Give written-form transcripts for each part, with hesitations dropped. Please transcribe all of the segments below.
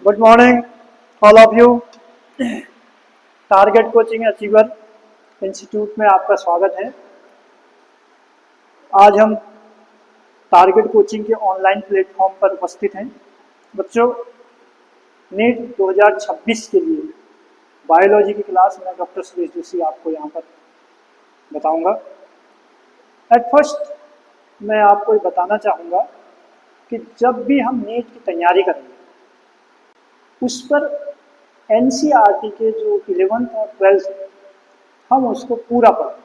Good morning all of you. Target coaching achiever institute में आपका स्वागत है। आज हम टारगेट कोचिंग के ऑनलाइन प्लेटफॉर्म पर उपस्थित हैं। बच्चों, नीट 2026 के लिए बायोलॉजी की क्लास में डॉक्टर सुरेश जोशी आपको यहाँ पर बताऊंगा। एट फर्स्ट मैं आपको ये बताना चाहूँगा कि जब भी हम नीट की तैयारी करेंगे उस पर एनसीईआरटी के जो 11th और 12th हम उसको पूरा पढ़ें।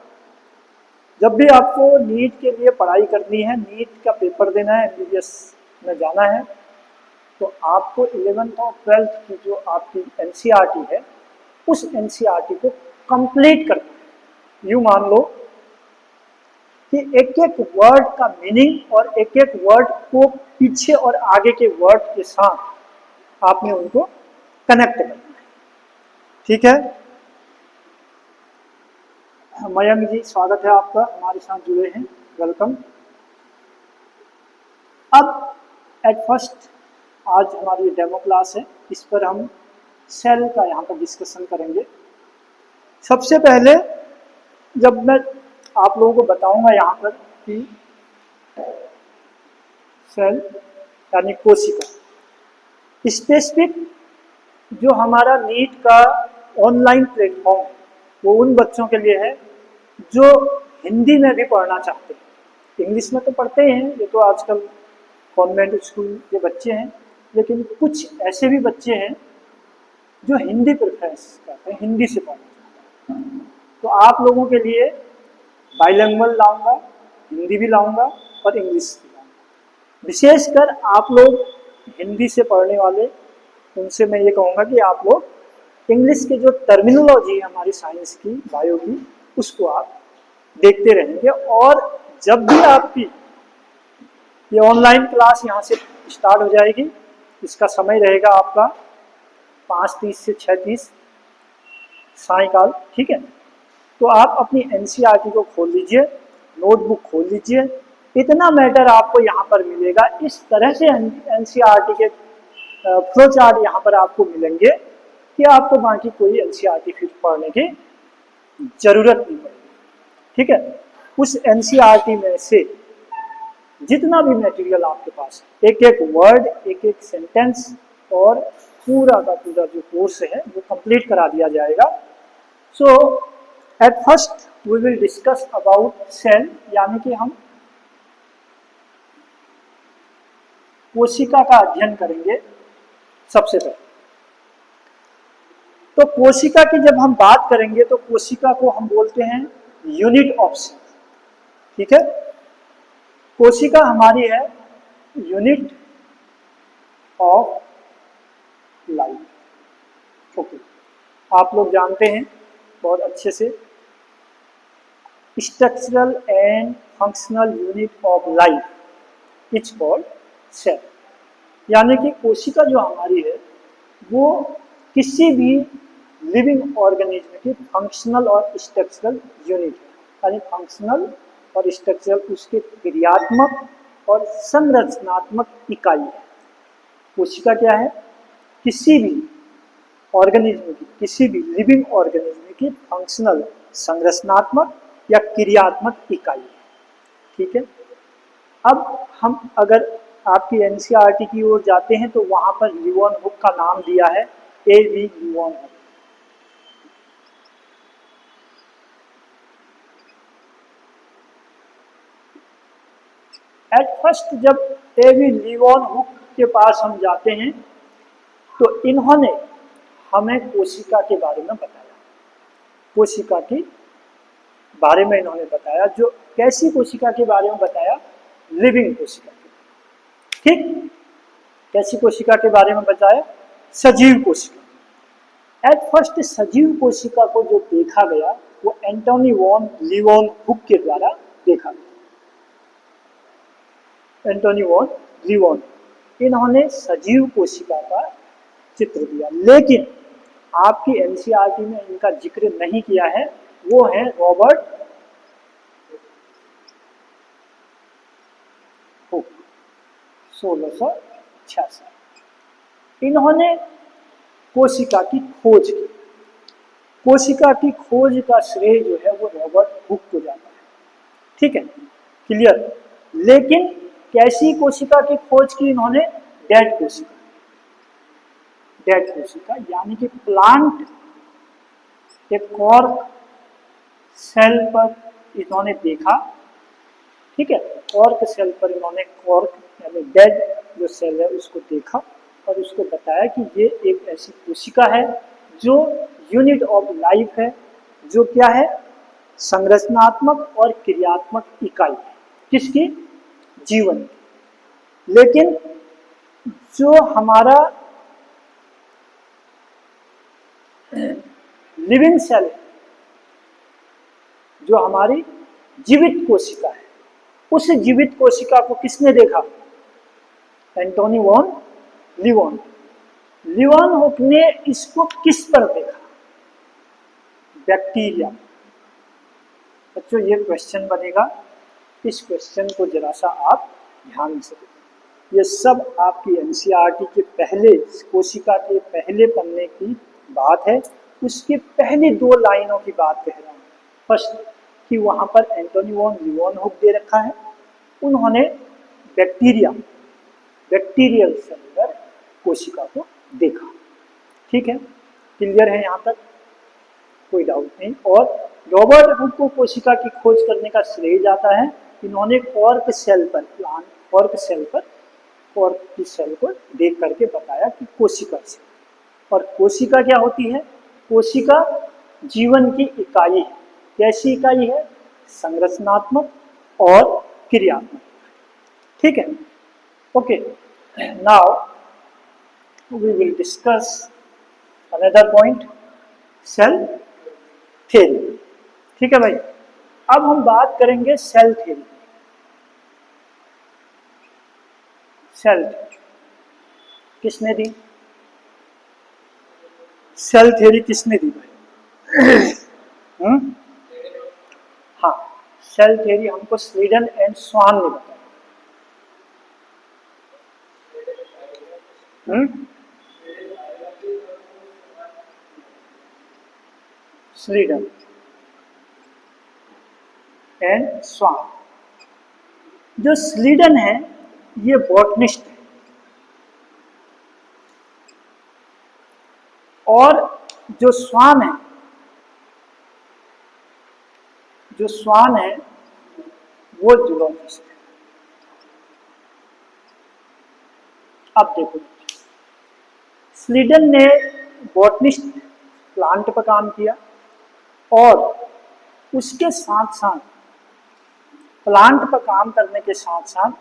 जब भी आपको नीट के लिए पढ़ाई करनी है, नीट का पेपर देना है, एमबीबीएस में जाना है, तो आपको 11th और 12th की जो आपकी एनसीईआरटी है उस एनसीईआरटी को कंप्लीट करना है। यूँ मान लो कि एक एक वर्ड का मीनिंग और एक एक वर्ड को पीछे और आगे के वर्ड के साथ आपने उनको कनेक्ट करना है। ठीक है, मयंक जी स्वागत है आपका, हमारे साथ जुड़े हैं, वेलकम। अब एट फर्स्ट आज हमारी डेमो क्लास है, इस पर हम सेल का यहाँ पर डिस्कशन करेंगे। सबसे पहले जब मैं आप लोगों को बताऊंगा यहाँ पर कि सेल यानी कोशिका, स्पेसिफिक जो हमारा नीट का ऑनलाइन प्लेटफॉर्म है वो उन बच्चों के लिए है जो हिंदी में भी पढ़ना चाहते हैं। इंग्लिश में तो पढ़ते हैं, ये तो आजकल कॉन्वेंट स्कूल के बच्चे हैं, लेकिन कुछ ऐसे भी बच्चे हैं जो हिंदी प्रेफरेंस करते हैं, हिंदी से पढ़ना चाहते हैं। तो आप लोगों के लिए बाइलिंगुअल लाऊंगा, हिंदी भी लाऊंगा और इंग्लिश भी लाऊंगा। विशेषकर आप लोग हिंदी से पढ़ने वाले, उनसे मैं ये कहूँगा कि आप लोग इंग्लिश के जो टर्मिनोलॉजी है हमारी साइंस की, बायो की, उसको आप देखते रहेंगे। और जब भी आपकी ये ऑनलाइन क्लास यहाँ से स्टार्ट हो जाएगी, इसका समय रहेगा आपका 5:30 से 6:30 सायकाल। ठीक है, तो आप अपनी एनसीईआरटी को खोल लीजिए, नोटबुक खोल लीजिए। इतना मैटर आपको यहाँ पर मिलेगा, इस तरह से एनसीईआरटी के फ्लो चार्ट यहाँ पर आपको मिलेंगे कि आपको बाकी कोई एनसीईआरटी फिर पढ़ने की जरूरत नहीं पड़ेगी। ठीक है, उस एनसीईआरटी में से जितना भी मटेरियल आपके पास, एक एक वर्ड, एक एक सेंटेंस और पूरा का पूरा जो कोर्स है वो कंप्लीट करा दिया जाएगा। So at first we will discuss about cell, यानी कि हम कोशिका का अध्ययन करेंगे। सबसे पहले तो कोशिका की जब हम बात करेंगे तो कोशिका को हम बोलते हैं यूनिट ऑफ सेल। ठीक है, कोशिका हमारी है यूनिट ऑफ लाइफ। ओके, आप लोग जानते हैं बहुत अच्छे से, structural and functional unit of life is called cell. यानी कि कोशिका जो हमारी है वो किसी भी लिविंग ऑर्गेनिज्म की फंक्शनल और स्ट्रक्चरल यूनिट है। यानी फंक्शनल और स्ट्रक्चरल उसके क्रियात्मक और संरचनात्मक इकाई है। कोशिका क्या है? किसी भी ऑर्गेनिज्म की, किसी भी लिविंग ऑर्गेनिज्म की फंक्शनल, संरचनात्मक या क्रियात्मक इकाई है। ठीक है, अब हम अगर आपकी एनसीईआरटी की ओर जाते हैं तो वहां पर लीवन हुक का नाम दिया है, ए.वी. लीवन हुक। एट फर्स्ट जब ए.वी. लीवन हुक के पास हम जाते हैं तो इन्होंने हमें कोशिका के बारे में बताया। कोशिका के बारे में इन्होंने बताया, जो कैसी कोशिका के बारे में बताया? लिविंग कोशिका के। ठीक, कैसी कोशिका के बारे में बताया? सजीव कोशिका। एट फर्स्ट सजीव कोशिका को जो देखा गया वो एंटोनी वॉन लीवन हुक के द्वारा देखा गया। एंटोनी वॉन लीवन, इन्होंने सजीव कोशिका का चित्र दिया, लेकिन आपकी एनसीईआरटी में इनका जिक्र नहीं किया है। वो है रॉबर्ट हुक, 1666। इन्होंने कोशिका की खोज की। कोशिका की खोज का श्रेय जो है वो रॉबर्ट हुक को जाता है। ठीक है, क्लियर। लेकिन कैसी कोशिका की खोज की इन्होंने? डेड कोशिका। डेड कोशिका यानी कि प्लांट के कॉर्क सेल पर इन्होंने देखा। ठीक है, कॉर्क सेल पर इन्होंने कॉर्क यानी डेड जो सेल है उसको देखा और उसको बताया कि ये एक ऐसी कोशिका है जो यूनिट ऑफ लाइफ है, जो क्या है? संरचनात्मक और क्रियात्मक इकाई है। किसकी? जीवन की। लेकिन जो हमारा लिविंग सेल है, जो हमारी जीवित कोशिका है, उस जीवित कोशिका को किसने देखा? Antonie van Leeuwen. Leeuwenhoek ने इसको किस पर देखा? बैक्टीरिया। बच्चों ये क्वेश्चन बनेगा, इस क्वेश्चन को जरा सा आप ध्यान से देखो। ये सब आपकी एनसीईआरटी के पहले, कोशिका के पहले पन्ने की बात है। उसके पहले 2 लाइनों की बात कह रहा हूँ। फर्स्ट कि वहां पर एंटोनी वॉन लीवन हुक दे रखा है, उन्होंने बैक्टीरिया, बैक्टीरियल सेलुलर कोशिका को देखा। ठीक है, क्लियर है यहाँ तक? कोई डाउट नहीं। और रॉबर्ट हुक को कोशिका की खोज करने का श्रेय जाता है, इन्होंने कॉर्क सेल पर, प्लांट कॉर्क सेल पर, कॉर्क की सेल को देख करके बताया कि कोशिका से। और कोशिका क्या होती है? कोशिका जीवन की इकाई है। कैसी इकाई है? संरचनात्मक और क्रियात्मक। ठीक है, okay. Now we will discuss another point, cell theory. ठीक है भाई, अब हम बात करेंगे सेल थ्योरी। सेल किसने दी? सेल थ्योरी किसने दी भाई? हाँ, सेल थ्योरी हमको स्लीडन एंड स्वान ने बताया। स्लीडन एंड स्वान। जो स्लीडन है ये बॉटनिस्ट है, और जो स्वान है, जो स्वान है वो जूलॉजिस्ट है। अब देखो, स्लीडन ने बॉटनिस्ट प्लांट पर काम किया, और उसके साथ साथ प्लांट पर काम करने के साथ साथ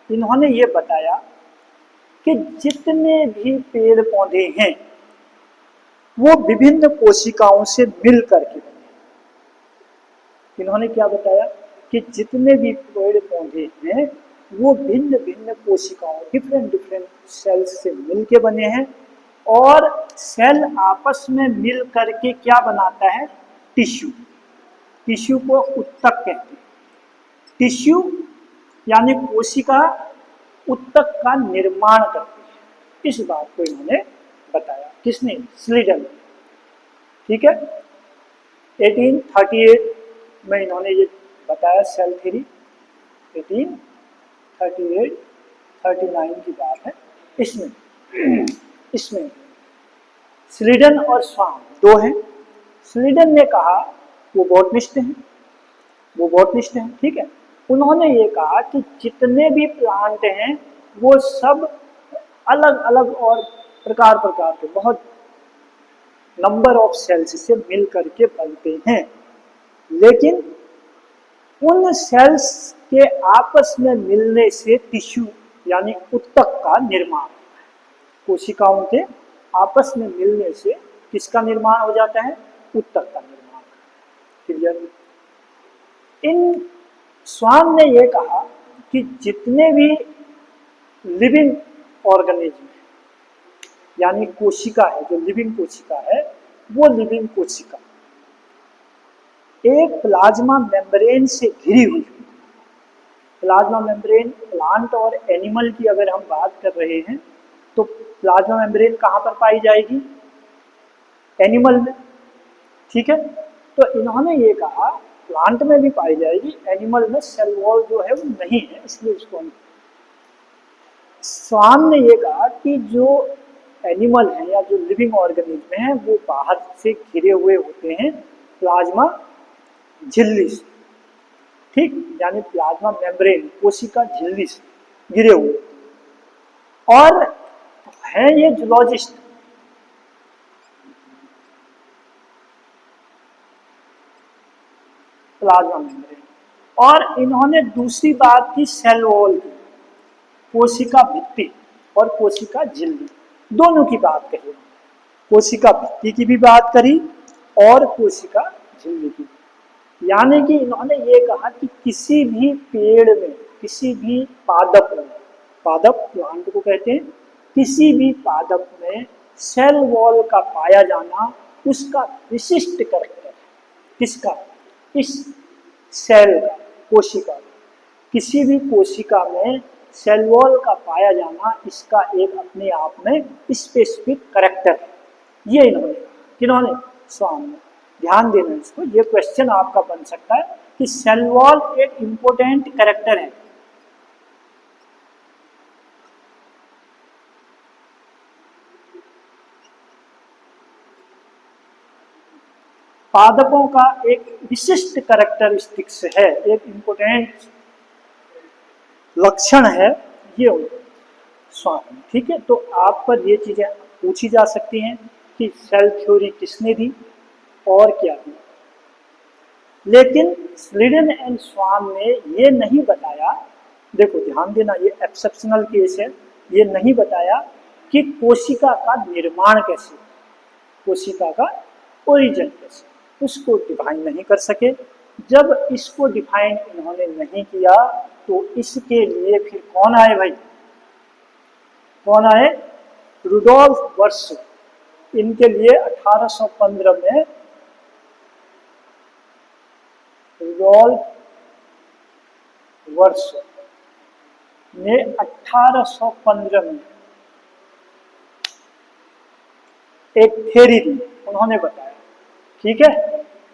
इन्होंने ये बताया कि जितने भी पेड़ पौधे हैं वो विभिन्न कोशिकाओं से मिल करके बने। इन्होंने क्या बताया कि जितने भी पेड़ पौधे हैं वो भिन्न भिन्न कोशिकाओं, डिफरेंट डिफरेंट सेल्स से मिल के बने हैं, और सेल आपस में मिल करके क्या बनाता है? टिश्यू। टिश्यू को उत्तक कहते हैं। टिश्यू यानी कोशिका उत्तक का निर्माण करती है। इस बात को इन्होंने बताया। किसने? स्लीडन। ठीक है, 1838 में इन्होंने ये बताया सेल थ्योरी। 1838 39 की बात है। इसमें स्लीडन और स्वान 2 हैं। स्लीडन ने कहा, वो बॉटनिस्ट हैं, वो बॉटनिस्ट हैं, ठीक है। उन्होंने ये कहा कि जितने भी प्लांट हैं वो सब अलग अलग और प्रकार प्रकार के, बहुत नंबर ऑफ सेल्स से मिल करके बनते हैं, लेकिन उन सेल्स के आपस में मिलने से टिश्यू यानी उत्तक का निर्माण होता है। कोशिकाओं के आपस में मिलने से किसका निर्माण हो जाता है? उत्तक का निर्माण। क्लियर? इन स्वान ने यह कहा कि जितने भी लिविंग ऑर्गेनिज्म है, यानी कोशिका है, जो लिविंग कोशिका है, वो लिविंग कोशिका एक प्लाज्मा मेम्ब्रेन से घिरी हुई। प्लाज्मा मेम्ब्रेन प्लांट और एनिमल की अगर हम बात कर रहे हैं तो प्लाज्मा मेम्ब्रेन कहाँ पर पाई जाएगी? एनिमल में, ठीक है। तो इन्होंने ये कहा प्लांट में भी पाई जाएगी, एनिमल में सेल वॉल जो है वो नहीं है, इसलिए उसको नहीं। स्वान ने ये कहा कि जो एनिमल है या जो लिविंग ऑर्गेनिज्म है वो बाहर से घिरे हुए होते हैं प्लाज्मा झिल्ली से, ठीक, यानी प्लाज्मा मेम्ब्रेन कोशिका झिल्ली से घिरे हुए, और है ये जूलॉजिस्ट। प्लाज्मा मेम्ब्रेन, और इन्होंने दूसरी बात की सेल वॉल की, कोशिका भित्ति और कोशिका झिल्ली दोनों की बात कही। कोशिका भित्ति की भी बात करी और कोशिका झिल्ली की, यानी कि इन्होंने ये कहा कि किसी भी पेड़ में, किसी भी पादप में, पादप प्लांट को कहते हैं, किसी भी पादप में सेल वॉल का पाया जाना उसका विशिष्ट करैक्टर है। किसका? इस सेल का, कोशिका, किसी भी कोशिका में सेल वॉल का पाया जाना इसका एक अपने आप में स्पेसिफिक करैक्टर है। ये इन्होंने, किन्होंने? स्वान ने। ध्यान देना इसको, ये क्वेश्चन आपका बन सकता है कि सेल वॉल एक इंपॉर्टेंट कैरेक्टर है। पादपों का एक विशिष्ट कैरेक्टरिस्टिक्स है, एक इंपॉर्टेंट लक्षण है ये स्वान, ठीक है। तो आप पर ये चीजें पूछी जा सकती हैं कि सेल थ्योरी किसने दी और क्या दी, लेकिन स्लीडन एंड स्वान ने ये नहीं बताया, देखो ध्यान देना ये एक्सेप्शनल केस है, ये नहीं बताया कि कोशिका का निर्माण कैसे, कोशिका का ओरिजिन कैसे, उसको डिफाइन नहीं कर सके। जब इसको डिफाइन इन्होंने नहीं किया तो इसके लिए फिर कौन आए भाई? कौन आए? Rudolf verso. इनके लिए 1815 में रुडोल्फ वर्सो ने 1815 में एक थ्योरी दी, उन्होंने बताया, ठीक है।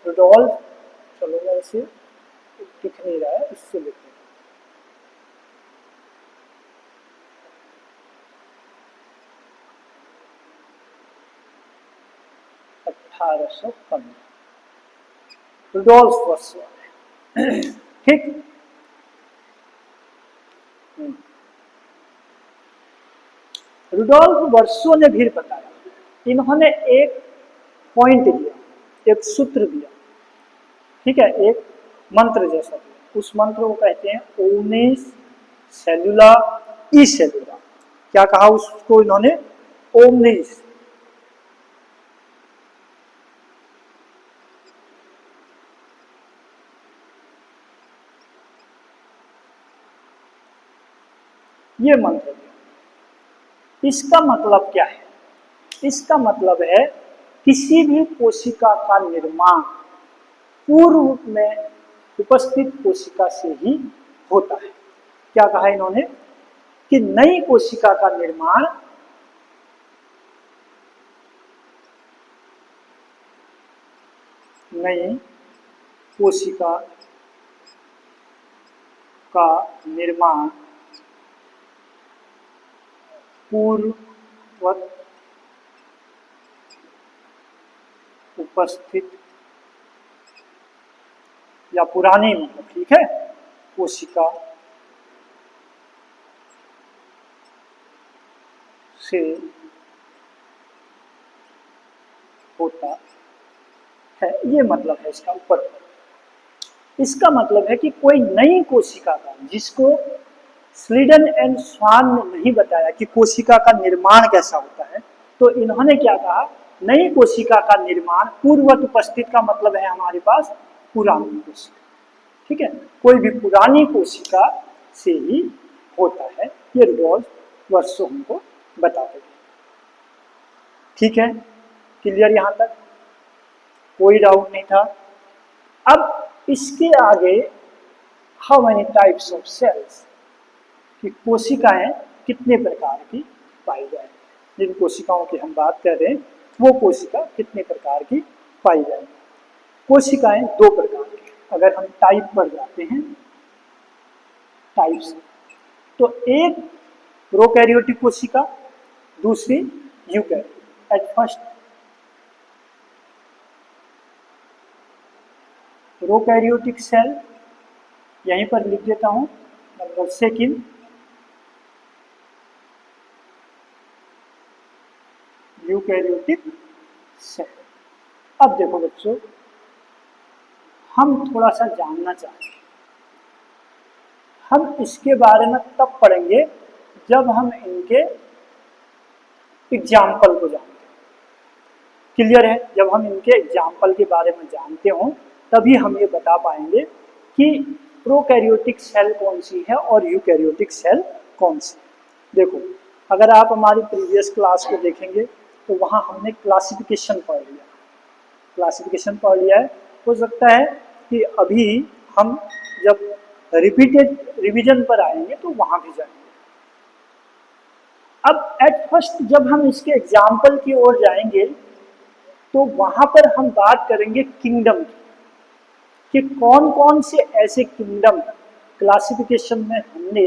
रुडोल्फ, चलो मैं इसे दिख नहीं रहा है, इससे लिखते हैं। 1815 रुडोल्फ वर्सो, ठीक। रुडोल्फ वर्सो ने भी बताया, इन्होंने एक पॉइंट दिया, एक सूत्र दिया, ठीक है, एक मंत्र जैसा दिया। उस मंत्र को कहते हैं ओमनिस सेलुला ई सेलुला। क्या कहा उसको इन्होंने? ओमनिस, ये मंत्र दिया। इसका मतलब क्या है? इसका मतलब है किसी भी कोशिका का निर्माण पूर्व में उपस्थित कोशिका से ही होता है। क्या कहा इन्होंने? कि नई कोशिका का निर्माण नई कोशिका का निर्माण पूर्ववत उपस्थित या पुरानी, मतलब ठीक है, कोशिका से होता है, ये मतलब है इसका ऊपर। इसका मतलब है कि कोई नई कोशिका का, जिसको स्लीडन एंड स्वान ने नहीं बताया कि कोशिका का निर्माण कैसा होता है, तो इन्होंने क्या कहा? नई कोशिका का निर्माण पूर्ववत उपस्थित का मतलब है हमारे पास पुरानी कोशिका, ठीक है, कोई भी पुरानी कोशिका से ही होता है। ये रुडोल्फ वर्सो हमको बताते हैं, ठीक है। क्लियर यहां तक? कोई डाउट नहीं था। अब इसके आगे how many types of cells, कि कोशिकाएं कितने प्रकार की पाई जाए। जिन कोशिकाओं की हम बात कर रहे हैं वो कोशिका कितने प्रकार की पाई जाएगी। कोशिकाएं दो प्रकार की, अगर हम टाइप पर जाते हैं टाइप्स, तो एक प्रोकैरियोटिक कोशिका, दूसरी eukaryotic. At first prokaryotic cell, यहीं पर लिख देता हूं नंबर सेकंड, यूकैरियोटिक सेल। अब देखो बच्चों, हम थोड़ा सा जानना चाहते हैं, हम इसके बारे में तब पढ़ेंगे जब हम इनके एग्जाम्पल को जानते हैं। क्लियर है? जब हम इनके एग्जाम्पल के बारे में जानते हो तभी हम ये बता पाएंगे कि प्रोकैरियोटिक सेल कौन सी है और यूकैरियोटिक सेल कौन सी। देखो, अगर आप हमारी प्रीवियस क्लास को देखेंगे तो वहां हमने क्लासिफिकेशन पढ़ लिया, क्लासिफिकेशन पढ़ लिया है। हो सकता है कि अभी हम जब रिपीटेड रिवीजन पर आएंगे तो वहां भी जाएंगे। अब एट फर्स्ट जब हम इसके एग्जाम्पल की ओर जाएंगे तो वहां पर हम बात करेंगे किंगडम की, कि कौन कौन से ऐसे किंगडम क्लासिफिकेशन में हमने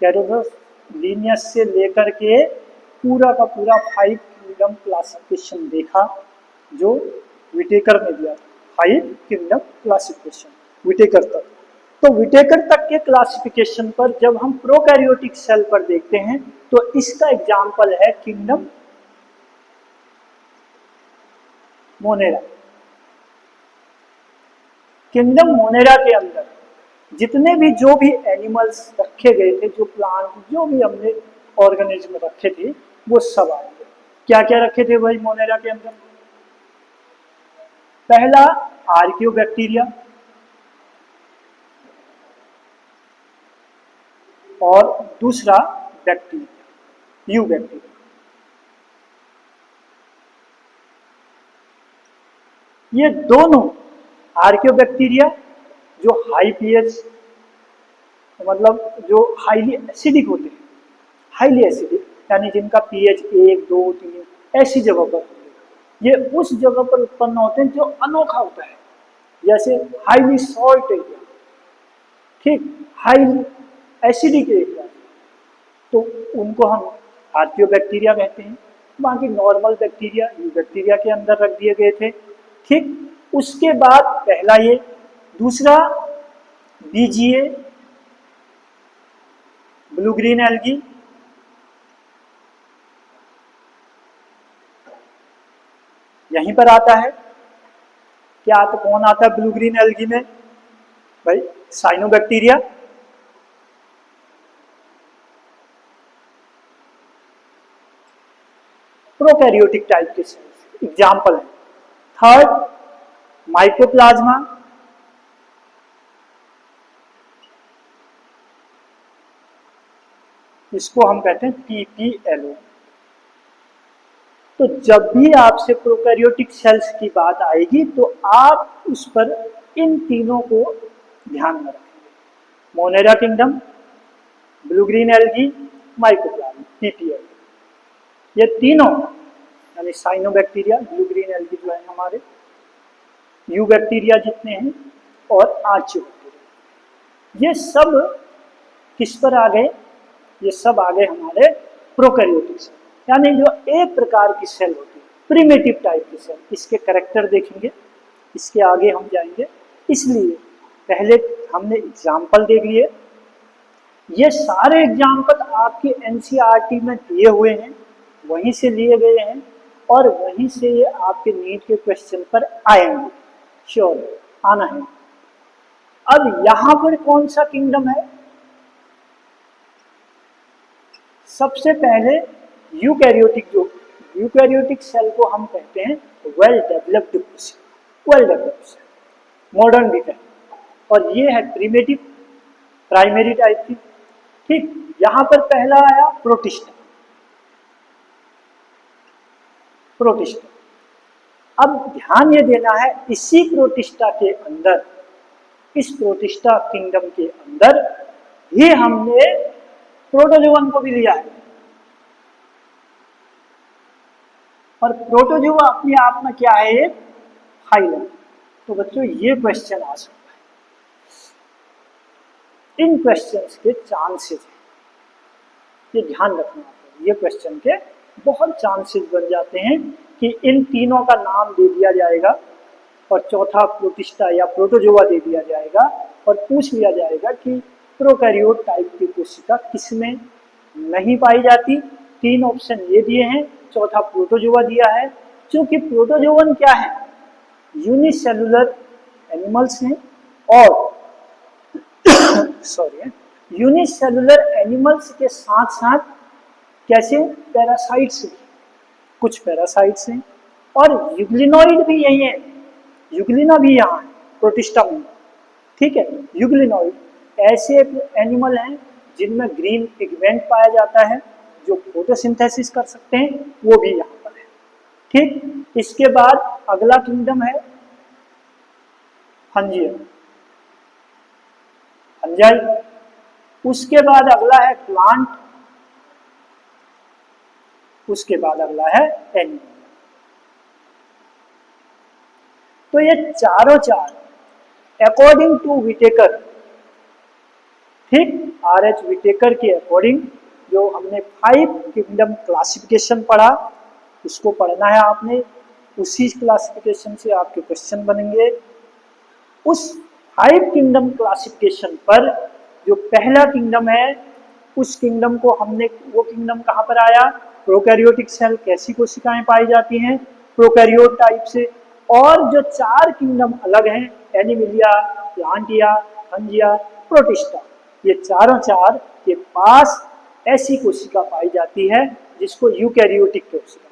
कैरोलस लीनियस से लेकर के पूरा का पूरा 5 किंगडम क्लासिफिकेशन देखा जो विटेकर ने दिया था। 5 किंगडम क्लासिफिकेशन विटेकर तक। तो विटेकर तक के क्लासिफिकेशन पर जब हम प्रोकैरियोटिक सेल पर देखते हैं तो इसका एग्जाम्पल है किंगडम मोनेरा। किंगडम मोनेरा के अंदर जितने भी जो भी एनिमल्स रखे गए थे, जो प्लांट, जो भी हमने ऑर्गेनिज्म रखे थे, वो सब आएंगे। क्या क्या रखे थे भाई मोनेरा के अंदर? पहला आर्कियोबैक्टीरिया, और दूसरा बैक्टीरिया, यू बैक्टीरिया। ये दोनों आर्कियोबैक्टीरिया जो हाई पीएच, मतलब जो हाईली एसिडिक होते हैं, हाईली एसिडिक यानी जिनका पीएच 1, 2, 3 ऐसी जगह पर, ये उस जगह पर उत्पन्न होते हैं जो अनोखा होता है, जैसे हाईली सॉल्ट एरिया, ठीक, हाईली एसिडिक एरिया, तो उनको हम आर्कियोबैक्टीरिया कहते हैं। बाकी नॉर्मल बैक्टीरिया यू बैक्टीरिया के अंदर रख दिए गए थे, ठीक। उसके बाद पहला ये, दूसरा बीजीए ब्लू ग्रीन एल्गी, यहीं पर आता है। क्या आता, कौन आता है ब्लू ग्रीन एल्गी में भाई? साइनोबैक्टीरिया, प्रोकैरियोटिक टाइप के सेल्स एग्जाम्पल है। थर्ड माइकोप्लाज्मा, इसको हम कहते हैं पीपीएलओ। तो जब भी आपसे प्रोकैरियोटिक सेल्स की बात आएगी तो आप उस पर इन तीनों को ध्यान में रखेंगे। Monera kingdom, blue green algae, mycoplasma, PPLO, ये तीनों यानी साइनोबैक्टीरिया, ब्लू ग्रीन एल्गी जो है हमारे, यू बैक्टीरिया जितने हैं, और आर्चियोबैक्टीरिया, ये सब किस पर आ गए? ये सब आ गए हमारे प्रोकैरियोटिक सेल, यानी जो एक प्रकार की सेल होती है, प्रिमिटिव टाइप की सेल। इसके कैरेक्टर देखेंगे, इसके आगे हम जाएंगे। इसलिए पहले हमने एग्जाम्पल देख लिए, ये सारे एग्जाम्पल आपके एनसीईआरटी में दिए हुए हैं, वहीं से लिए गए हैं और वहीं से ये आपके नीट के क्वेश्चन पर आएंगे, श्योर आना है। अब यहां पर कौन सा किंगडम है? सबसे पहले यूकैरियोटिक, जो यूकैरियोटिक सेल को हम कहते हैं वेल डेवलप्ड कोशिका, वेल डेवलप्ड सेल, मॉडर्न भी कहते हैं, और ये है प्रिमिटिव प्राइमरी टाइप की, ठीक। यहां पर पहला आया प्रोटिस्टा, प्रोटिस्टा। अब ध्यान ये देना है, इसी प्रोटिस्टा के अंदर, इस प्रोटिस्टा किंगडम के अंदर ही हमने प्रोटोजोवन को भी लिया है। और प्रोटोजोआ अपने आप में क्या है, एक फाइलम। तो बच्चों ये क्वेश्चन आ सकता है, इन क्वेश्चंस के चांसेस है, ये ध्यान रखना है, ये क्वेश्चन के बहुत चांसेस बन जाते हैं कि इन तीनों का नाम दे दिया जाएगा और चौथा प्रोटिस्टा या प्रोटोजोआ दे दिया जाएगा और पूछ लिया जाएगा कि प्रोकैरियोट टाइप की कोशिका किसमें नहीं पाई जाती। तीन ऑप्शन ये दिए हैं, चौथा प्रोटोजोआ दिया है। क्योंकि प्रोटोजोवन क्या है, यूनिसेलुलर एनिमल्स हैं और सॉरी यूनिसेलुलर एनिमल्स के साथ साथ कैसे पैरासाइट्स भी, कुछ पैरासाइट्स हैं और यूग्लिनोइड भी यही है, यूग्लिना भी यहाँ है प्रोटिस्टा में, ठीक है। यूग्लिनोइड ऐसे एनिमल हैं जिनमें ग्रीन पिगमेंट पाया जाता है, जो फोटोसिंथेसिस कर सकते हैं, वो भी यहाँ पर है, ठीक। इसके बाद अगला किंगडम है फंजी, फंजाई। उसके बाद अगला है प्लांट, उसके बाद अगला है एनिमल। तो ये चारों चार अकॉर्डिंग टू विटेकर, ठीक, आर.एच. विटेकर के अकॉर्डिंग, जो हमने 5 किंगडम क्लासिफिकेशन पढ़ा, उसको पढ़ना है आपने, उसी क्लासिफिकेशन से आपके क्वेश्चन बनेंगे। उस 5 किंगडम क्लासिफिकेशन पर जो पहला किंगडम है, उस किंगडम को हमने, वो किंगडम कहाँ पर आया, प्रोकैरियोटिक सेल कैसी कोशिकाएं पाई जाती हैं, प्रोकैरियोट टाइप से। और जो 4 किंगडम अलग हैं, एनिमिलिया, प्लांटिया, फंजिया, प्रोटिस्टा, ये चारों चार के पास ऐसी कोशिका पाई जाती है जिसको यूकैरियोटिक कोशिका,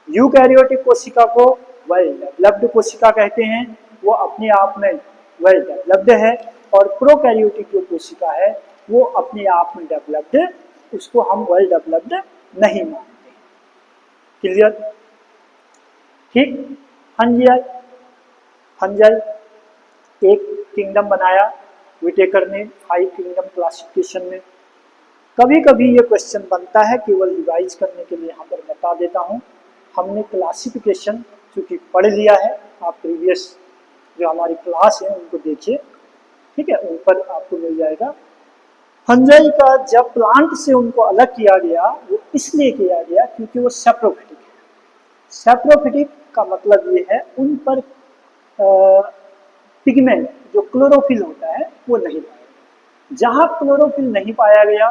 यूकैरियोटिक कोशिका को वेल डेवलप्ड कोशिका कहते हैं, वो अपने आप में वेल डेवलप्ड है। और प्रोकैरियोटिक जो कोशिका है वो अपने आप में डेवलप्ड, उसको हम वेल डेवलप्ड नहीं मानते। क्लियर, ठीक। फंजाई, फंजाई एक किंगडम बनाया विटेकर ने 5 किंगडम क्लासिफिकेशन में। कभी कभी ये क्वेश्चन बनता है, केवल रिवाइज करने के लिए यहाँ पर बता देता हूँ। हमने क्लासिफिकेशन चूंकि पढ़ लिया है, आप प्रीवियस जो हमारी क्लास है उनको देखिए, ठीक है, उन पर आपको मिल जाएगा। फंजाई का जब प्लांट से उनको अलग किया गया, वो इसलिए किया गया क्योंकि वो सेप्रोफिटिक है। सेप्रोफिटिक का मतलब ये है उन पर पिगमेंट जो क्लोरोफिल होता है वो नहीं पाया। जहां क्लोरोफिल नहीं पाया गया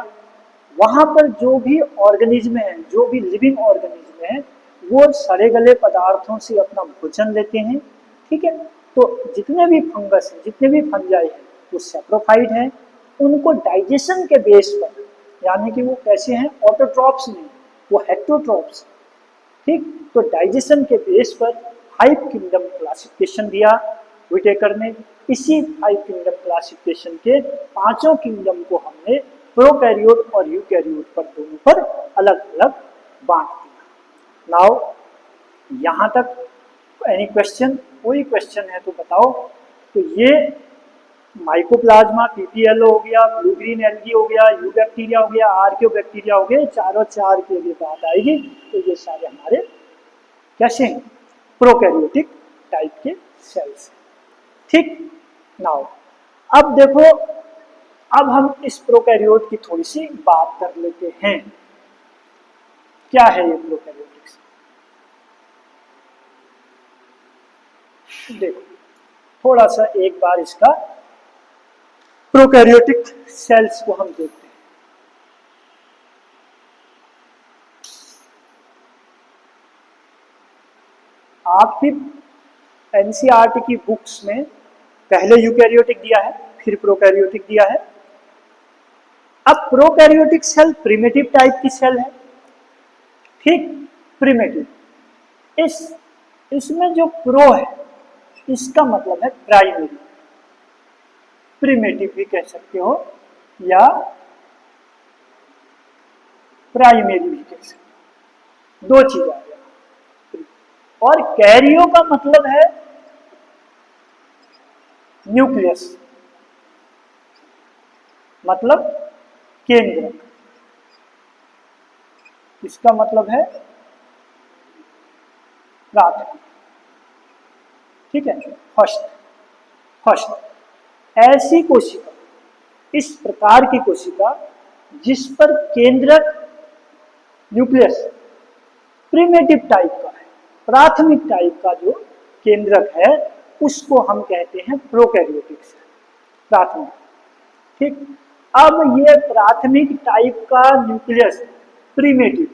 वहां पर जो भी ऑर्गेनिज्म है, जो भी लिविंग ऑर्गेनिज्म है, वो सड़े गले पदार्थों से अपना भोजन लेते हैं, ठीक है। तो जितने भी फंगस हैं, जितने भी फंजाई हैं, वो सेप्रोफाइट हैं। उनको डाइजेशन के बेस पर, यानी कि वो कैसे हैं, ऑटोट्रॉप्स नहीं, वो हेटरोट्रॉप्स, ठीक। तो डाइजेशन के बेस पर 5 किंगडम क्लासिफिकेशन दिया विटेकर ने। इसी 5 किंगडम क्लासिफिकेशन के पांचों किंगडम को हमने प्रोकैरियोट और यूकैरियोट पर, दोनों पर अलग अलग बांट दिया। नाउ यहां तक एनी क्वेश्चन, कोई क्वेश्चन है तो बताओ। तो ये माइकोप्लाज्मा, पीपीएल हो गया, ब्लू ग्रीन एल्गी हो गया, यू बैक्टीरिया हो गया, आर्कियो बैक्टीरिया हो गया, चारों चार की अभी बात आएगी तो ये सारे हमारे कैसे हैं, प्रोकैरियोटिक टाइप के सेल्स, ठीक। नाउ अब देखो, अब हम इस प्रोकैरियोट की थोड़ी सी बात कर लेते हैं। क्या है ये प्रोकैरियोटिक्स, देखो थोड़ा सा एक बार इसका प्रोकैरियोटिक सेल्स को हम देखते हैं। आपकी एनसीईआरटी की बुक्स में पहले यूकैरियोटिक दिया है, फिर प्रोकैरियोटिक दिया है। अब प्रोकैरियोटिक सेल प्रिमिटिव टाइप की सेल है, ठीक, प्रिमिटिव। इसमें जो प्रो है इसका मतलब है प्राइमरी, प्रिमिटिव भी कह सकते हो या प्राइमरी भी कह सकते हो, दो चीज आ गया। और कैरियो का मतलब है न्यूक्लियस, मतलब केंद्र, इसका मतलब है प्राथमिक, ठीक है। फर्स्ट ऐसी कोशिका, इस प्रकार की कोशिका जिस पर केंद्रक न्यूक्लियस प्रिमिटिव टाइप का है, प्राथमिक टाइप का जो केंद्रक है उसको हम कहते हैं प्रोकैरियोटिक सेल, प्राथमिक, ठीक। अब ये प्राथमिक टाइप का न्यूक्लियस, प्रिमिटिव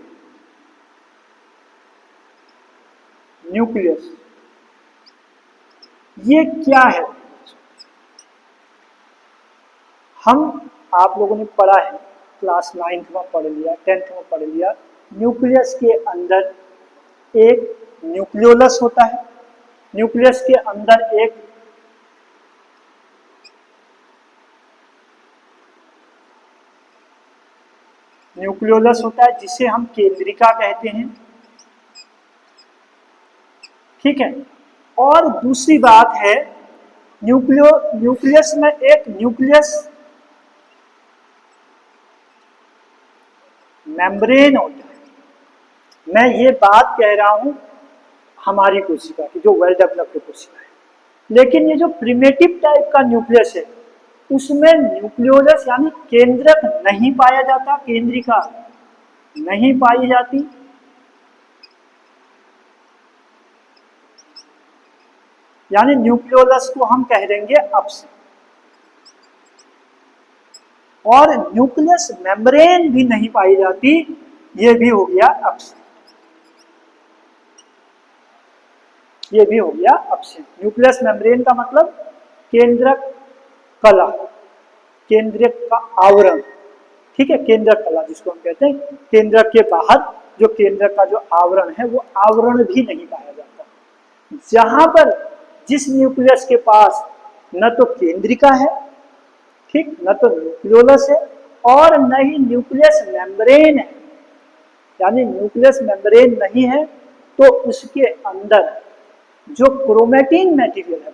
न्यूक्लियस, ये क्या है? आप लोगों ने पढ़ा है, क्लास 9th में पढ़ लिया, 10th में पढ़ लिया, न्यूक्लियस के अंदर एक न्यूक्लियोलस होता है, न्यूक्लियस के अंदर एक न्यूक्लियोलस होता है जिसे हम केंद्रिका कहते हैं, ठीक है। और दूसरी बात है, न्यूक्लियस में एक न्यूक्लियस मेम्ब्रेन होता है। मैं ये बात कह रहा हूं हमारी कोशिका की, जो वेल डेवलप्ड कोशिका है, लेकिन ये जो प्रिमिटिव टाइप का न्यूक्लियस है उसमें न्यूक्लियोलस यानी केंद्रक नहीं पाया जाता, केंद्रिका नहीं पाई जाती, यानी न्यूक्लियोलस को हम कह देंगे अपसिल, और न्यूक्लियस मेम्ब्रेन भी नहीं पाई जाती, ये भी हो गया अपसिल, ये भी हो गया अपसिल। न्यूक्लियस मेम्ब्रेन का मतलब केंद्रक कला, केंद्रक का आवरण, ठीक है, केंद्रक कला जिसको हम कहते हैं, केंद्रक के बाहर जो केंद्रक का जो आवरण है वो आवरण भी नहीं पाया जाता। जहां पर जिस न्यूक्लियस के पास न तो केंद्रिका है, ठीक, न तो न्यूक्लियोलस है और न ही न्यूक्लियस मेम्ब्रेन है, यानी न्यूक्लियस मेम्ब्रेन नहीं है, तो उसके अंदर जो क्रोमेटिन मटेरियल है,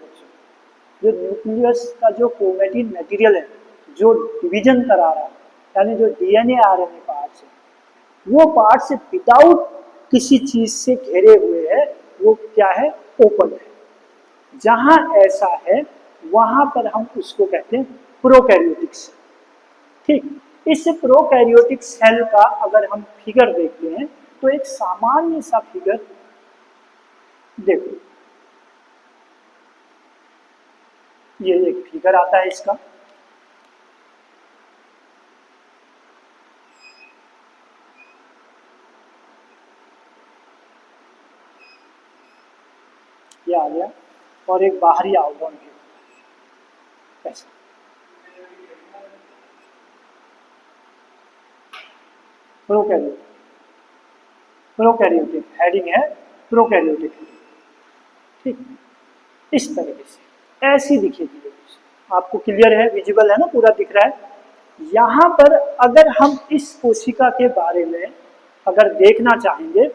जो न्यूक्लियस का जो क्रोमेटिन मटेरियल है जो डिवीजन करा रहा है, यानी जो डीएनए आरएनए पार्ट्स है, वो पार्ट्स विदाउट किसी चीज से घिरे हुए है, वो क्या है, ओपन है। जहां ऐसा है वहां पर हम उसको कहते हैं प्रोकैरियोटिक सेल, ठीक। इस प्रोकैरियोटिक सेल का अगर हम फिगर देखते हैं तो एक सामान्य सा फिगर देखो, ये एक फिगर आता है इसका, ये आ गया, और एक बाहरी आवरण भी ऐसा, प्रोकैरियोटिक हेडिंग है, प्रोकैरियोटिक, ठीक। इस तरीके से ऐसी दिखेगी, आपको क्लियर है, विजिबल है ना, पूरा दिख रहा है। यहां पर अगर हम इस कोशिका के बारे में अगर देखना चाहेंगे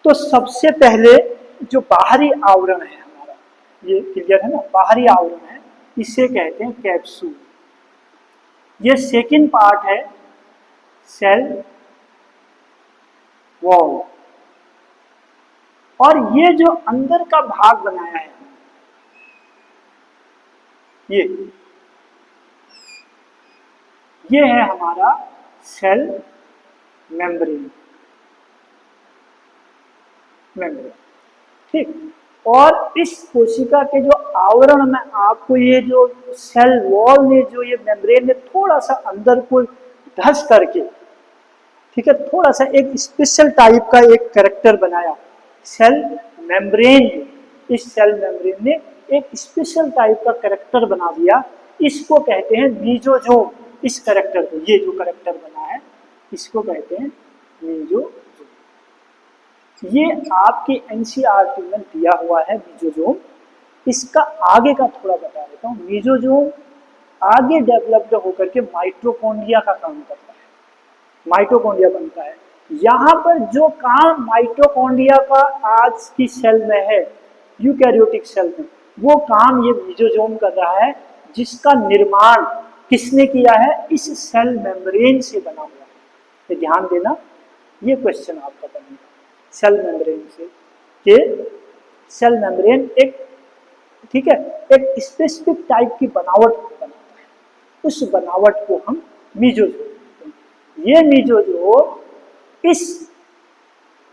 तो सबसे पहले जो बाहरी आवरण है हमारा, ये क्लियर है ना, बाहरी आवरण है, इसे कहते हैं कैप्सूल। ये सेकंड पार्ट है सेल वॉल, और ये जो अंदर का भाग बनाया है ये है हमारा सेल मेम्ब्रेन, ठीक। और इस कोशिका के जो आवरण में आपको ये जो सेल वॉल ने, जो ये मेम्ब्रेन ने थोड़ा सा अंदर को धस करके, ठीक है, थोड़ा सा एक स्पेशल टाइप का एक कैरेक्टर बनाया सेल मेम्ब्रेन ने, इस सेल मेम्ब्रेन ने एक स्पेशल टाइप का कैरेक्टर बना दिया, इसको कहते हैं मीजोजोम। इस कैरेक्टर को, ये जो कैरेक्टर बना है इसको कहते हैं मीजोजोम। ये आपके एनसीईआरटी में दिया हुआ है मीजोजोम। इसका आगे का थोड़ा बता देता हूँ। मीजोजोम आगे डेवलप्ड होकर के माइटोकॉन्ड्रिया का काम करता है, माइटोकॉन्ड्रिया बनता है। यहाँ पर जो काम माइटोकॉन्ड्रिया का आज की सेल में है, यूकैरियोटिक सेल में, वो काम ये मीजोजोम कर रहा है, जिसका निर्माण किसने किया है, इस सेल मेम्ब्रेन से बना हुआ है। तो ध्यान देना, ये क्वेश्चन आपका बनेगा, सेल मेम्ब्रेन से कि सेल मेम्ब्रेन एक, ठीक है, एक स्पेसिफिक टाइप की बनावट बनाता है, उस बनावट को हम मीजोजोम कहते हैं। ये मीजोजोम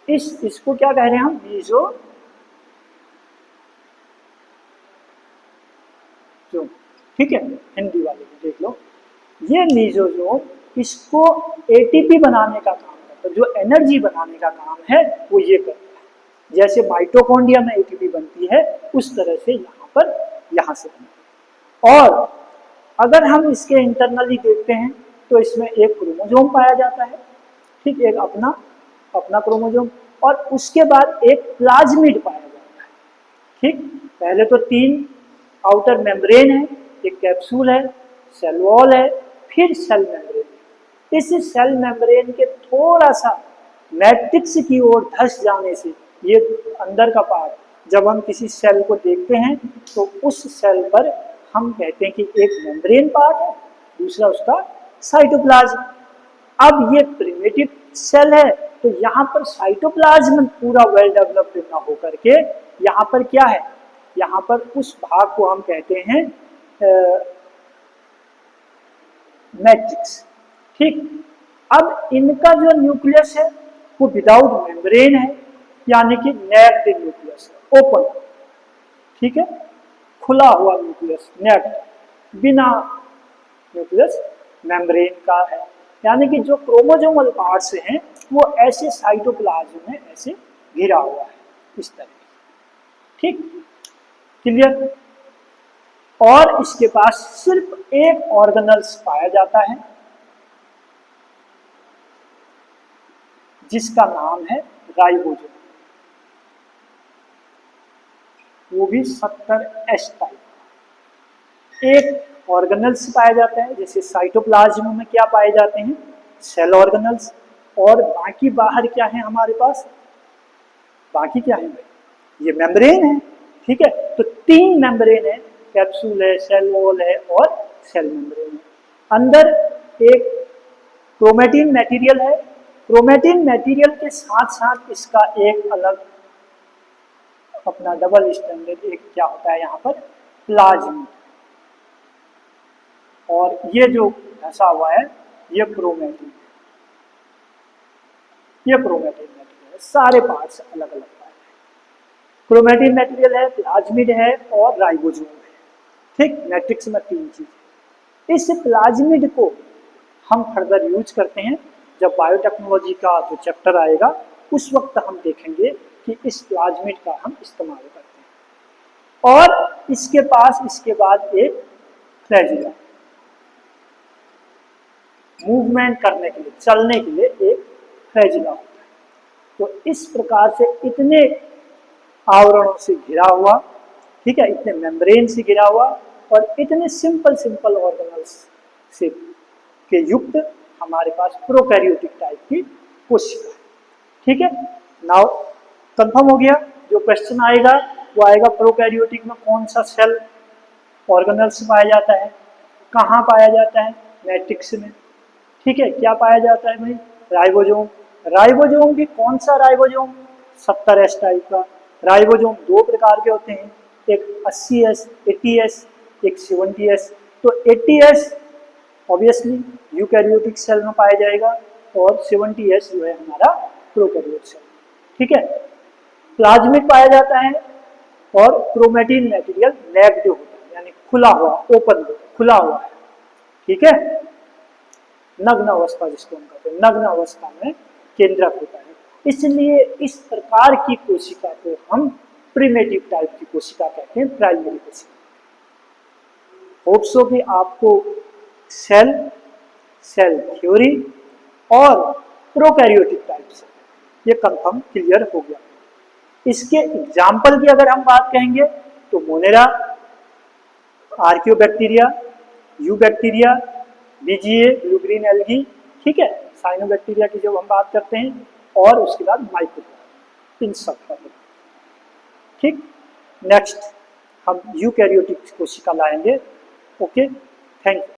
इसको क्या कह रहे हैं हम, मीजोजोम, ठीक है, हिंदी वाले को देख लो। ये मीजोजोम इसको एटीपी बनाने का काम करता है, जो एनर्जी बनाने का काम है वो ये करता है। जैसे माइटोकॉन्ड्रिया में एटीपी बनती है उस तरह से यहाँ से बनती है। और अगर हम इसके इंटरनली देखते हैं तो इसमें एक क्रोमोजोम पाया जाता है, ठीक, एक अपना क्रोमोजोम, और उसके बाद एक प्लाज्मिड पाया जाता है, ठीक। पहले तो 3 आउटर मेम्ब्रेन है, एक कैप्सूल है, सेल वॉल है, फिर सेल मेम्ब्रेन। इस सेल मेम्ब्रेन के थोड़ा सा मैट्रिक्स की ओर धस जाने से ये अंदर का पार्ट, जब हम किसी सेल को देखते हैं तो उस सेल पर हम कहते हैं कि एक मेम्ब्रेन पार्ट है, दूसरा उसका साइटोप्लाज्म। अब ये प्रिमिटिव सेल है तो यहाँ पर साइटोप्लाज्म पूरा वेल डेवलप्ड ना होकर के यहाँ पर क्या है, यहाँ पर उस भाग को हम कहते हैं मैट्रिक्स, ठीक। अब इनका जो न्यूक्लियस है वो विदाउट मेम्ब्रेन है, यानी कि नेक्ड न्यूक्लियस है, ओपन, ठीक है, खुला हुआ न्यूक्लियस, नेक्ड, बिना न्यूक्लियस मेम्ब्रेन का है। यानी कि जो क्रोमोजोमल पार्ट्स हैं वो ऐसे साइटोप्लाज्म में ऐसे घिरा हुआ है, इस तरह, ठीक, क्लियर। और इसके पास सिर्फ एक ऑर्गेनल्स पाया जाता है जिसका नाम है राइबोसोम, वो भी 70S टाइप। एक ऑर्गेनल्स पाया जाता है, जैसे साइटोप्लाज्म में क्या पाए जाते हैं, सेल ऑर्गेनल्स, और बाकी बाहर क्या है हमारे पास, बाकी क्या है भाई, ये मेम्ब्रेन है, ठीक है। तो 3 मेम्ब्रेन है, कैप्सूल है, सेल वॉल है और सेल मेम्ब्रेन है। अंदर एक क्रोमेटिन मटेरियल है, क्रोमेटिन मटेरियल के साथ साथ इसका एक अलग अपना डबल स्टैंडर्ड एक क्या होता है यहाँ पर, प्लाज्मिड, और ये जो धसा हुआ है ये क्रोमेटिन, ये क्रोमेटिन मटेरियल है, सारे पार्ट्स अलग अलग पाए हैं। क्रोमेटिन मटेरियल है, प्लाज्मिड है और राइबोसोम है, ठीक। मैट्रिक्स में 3 चीज। इस प्लाज्मिड को हम फर्दर यूज करते हैं, जब बायोटेक्नोलॉजी का जो चैप्टर आएगा उस वक्त हम देखेंगे कि इस प्लाज्मिड का हम इस्तेमाल करते हैं। और इसके पास इसके बाद एक फ्लैजिला, मूवमेंट करने के लिए, चलने के लिए एक फ्लैजिला होता है। तो इस प्रकार से इतने आवरणों से घिरा हुआ, ठीक है, इतने मेम्ब्रेन से घिरा हुआ और इतने सिंपल ऑर्गेनल्स से के युक्त हमारे पास प्रोकैरियोटिक टाइप की कोशिका है, ठीक है। नाउ कंफर्म हो गया, जो क्वेश्चन आएगा वो आएगा प्रोकैरियोटिक में कौन सा सेल ऑर्गेनल्स पाया जाता है, कहाँ पाया जाता है, मैट्रिक्स में, ठीक है। क्या पाया जाता है भाई, राइबोसोम। राइबोसोम भी कौन सा राइबोसोम, 70S टाइप का। राइबोसोम 2 प्रकार के होते हैं, एक 80S 80S, एक 70S। तो 80S ऑब्वियसली यूकैरियोटिक सेल में पाया जाएगा और 70S जो है हमारा प्रोकैरियोटिक सेल, ठीक है। प्लाज्मिड पाया जाता है और क्रोमेटिन मटेरियल नेक्ड होता है, यानी खुला हुआ, ओपन, खुला हुआ है, ठीक है। नग्न अवस्था जिसको हम कहते हैं, नग्न अवस्था में केंद्रक होता है। इसलिए इस प्रकार की कोशिका को हम प्रिमिटिव टाइप की कोशिका कहते हैं, प्राइमरी कोशिका। होप्स हो कि आपको सेल थ्योरी और प्रोकैरियोटिक टाइप से ये कंफर्म क्लियर हो गया। इसके एग्जाम्पल की अगर हम बात कहेंगे तो monera, archaebacteria, eubacteria, BGA, blue green algae, ठीक है, साइनोबैक्टीरिया की जब हम बात करते हैं, और उसके बाद माइक्रोफोरा, इन सब का, ठीक। नेक्स्ट हम यूकैरियोटिक कोशिका लाएंगे। Okay, thank you.